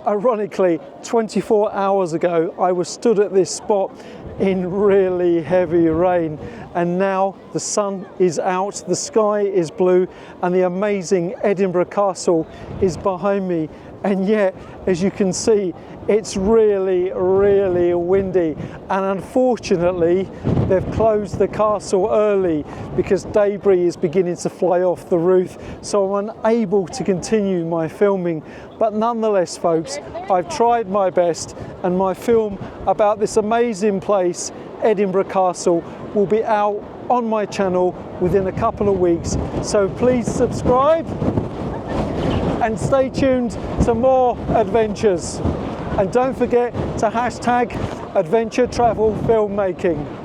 Ironically, 24 hours ago, I was stood at this spot in really heavy rain, and now the sun is out, the sky is blue, and the amazing Edinburgh Castle is behind me. And yet, as you can see, it's really, really windy. And unfortunately, they've closed the castle early because debris is beginning to fly off the roof. So I'm unable to continue my filming. But nonetheless, folks, I've tried my best, and my film about this amazing place, Edinburgh Castle, will be out on my channel within a couple of weeks. So please subscribe and stay tuned to more adventures. And don't forget to hashtag adventure travel filmmaking.